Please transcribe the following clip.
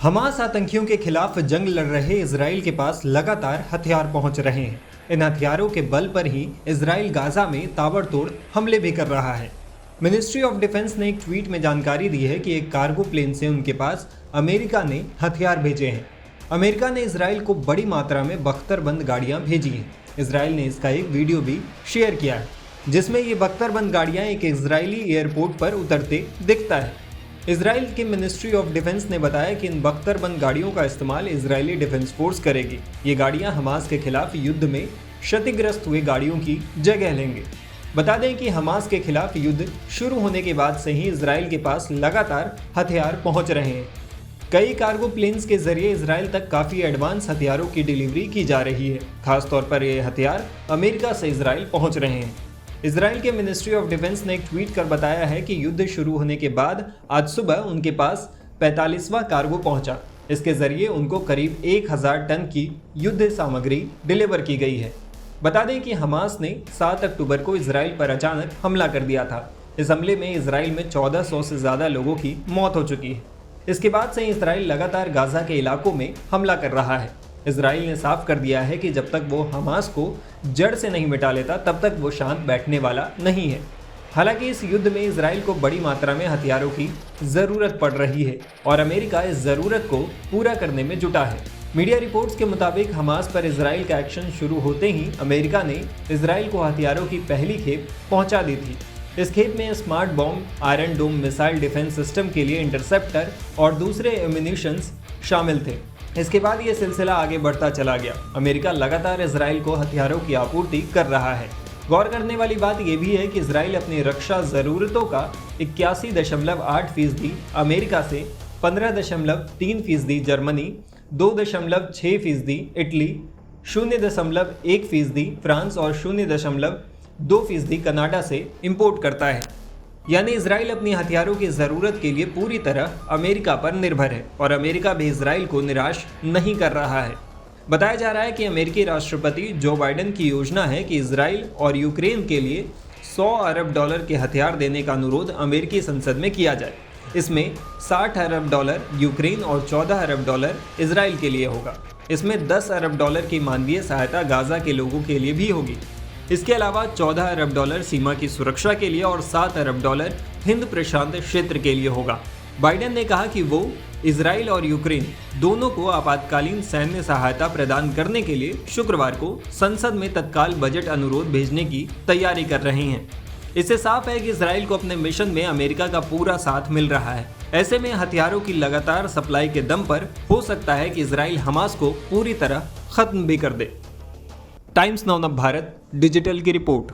Hamas आतंकियों के खिलाफ जंग लड़ रहे इजराइल के पास लगातार हथियार पहुंच रहे हैं। इन हथियारों के बल पर ही इजराइल गाजा में ताबड़तोड़ हमले भी कर रहा है। मिनिस्ट्री ऑफ डिफेंस ने एक ट्वीट में जानकारी दी है कि एक कार्गो प्लेन से उनके पास अमेरिका ने हथियार भेजे हैं। अमेरिका ने इजराइल को बड़ी मात्रा में बख्तरबंद गाड़ियां भेजी हैं। इजराइल ने इसका एक वीडियो भी शेयर किया है, जिसमें ये बख्तरबंद गाड़ियां एक इजरायली एयरपोर्ट पर उतरते दिखता है। इजराइल की मिनिस्ट्री ऑफ डिफेंस ने बताया कि इन बख्तरबंद गाड़ियों का इस्तेमाल इजरायली डिफेंस फोर्स करेगी। ये गाड़ियां हमास के खिलाफ युद्ध में क्षतिग्रस्त हुए गाड़ियों की जगह लेंगे। बता दें कि हमास के खिलाफ युद्ध शुरू होने के बाद से ही इजराइल के पास लगातार हथियार पहुंच रहे हैं। कई कार्गो प्लेन्स के जरिए इजराइल तक काफ़ी एडवांस हथियारों की डिलीवरी की जा रही है। खासतौर पर ये हथियार अमेरिका से इजराइल पहुंच रहे हैं। इजराइल के मिनिस्ट्री ऑफ डिफेंस ने एक ट्वीट कर बताया है कि युद्ध शुरू होने के बाद आज सुबह उनके पास 45वां कार्गो पहुंचा। इसके जरिए उनको करीब 1000 टन की युद्ध सामग्री डिलीवर की गई है। बता दें कि हमास ने 7 अक्टूबर को इजराइल पर अचानक हमला कर दिया था। इस हमले में इजराइल में 1400 से ज़्यादा लोगों की मौत हो चुकी है। इसके बाद से इजराइल लगातार गाजा के इलाकों में हमला कर रहा है। इजराइल ने साफ कर दिया है कि जब तक वो हमास को जड़ से नहीं मिटा लेता तब तक वो शांत बैठने वाला नहीं है। हालांकि इस युद्ध में इजराइल को बड़ी मात्रा में हथियारों की ज़रूरत पड़ रही है और अमेरिका इस ज़रूरत को पूरा करने में जुटा है। मीडिया रिपोर्ट्स के मुताबिक हमास पर इजराइल का एक्शन शुरू होते ही अमेरिका ने इजराइल को हथियारों की पहली खेप पहुंचा दी थी। इस खेप में smart bomb, Iron Dome missile defence system के लिए इंटरसेप्टर और दूसरे एम्यूनिशंस शामिल थे। इसके बाद ये सिलसिला आगे बढ़ता चला गया। अमेरिका लगातार इजराइल को हथियारों की आपूर्ति कर रहा है। गौर करने वाली बात यह भी है कि इजराइल अपनी रक्षा ज़रूरतों का 81.8% अमेरिका से, 15.3% जर्मनी, 2.6% इटली, 0.1% फ्रांस और 0.2% कनाडा से इंपोर्ट करता है। यानी इजराइल अपनी हथियारों की ज़रूरत के लिए पूरी तरह अमेरिका पर निर्भर है और अमेरिका भी इजराइल को निराश नहीं कर रहा है। बताया जा रहा है कि अमेरिकी राष्ट्रपति जो बाइडेन की योजना है कि इजराइल और यूक्रेन के लिए $100 अरब के हथियार देने का अनुरोध अमेरिकी संसद में किया जाए। इसमें $60 अरब यूक्रेन और $14 अरब इजराइल के लिए होगा। इसमें $10 अरब की मानवीय सहायता गाजा के लोगों के लिए भी होगी। इसके अलावा $14 अरब सीमा की सुरक्षा के लिए और $7 अरब हिंद प्रशांत क्षेत्र के लिए होगा। बाइडेन ने कहा कि वो इजराइल और यूक्रेन दोनों को आपातकालीन सैन्य सहायता प्रदान करने के लिए शुक्रवार को संसद में तत्काल बजट अनुरोध भेजने की तैयारी कर रहे हैं। इससे साफ है कि इजराइल को अपने मिशन में अमेरिका का पूरा साथ मिल रहा है। ऐसे में हथियारों की लगातार सप्लाई के दम पर हो सकता है कि इजराइल हमास को पूरी तरह खत्म भी कर दे। टाइम्स नाउ भारत डिजिटल की रिपोर्ट।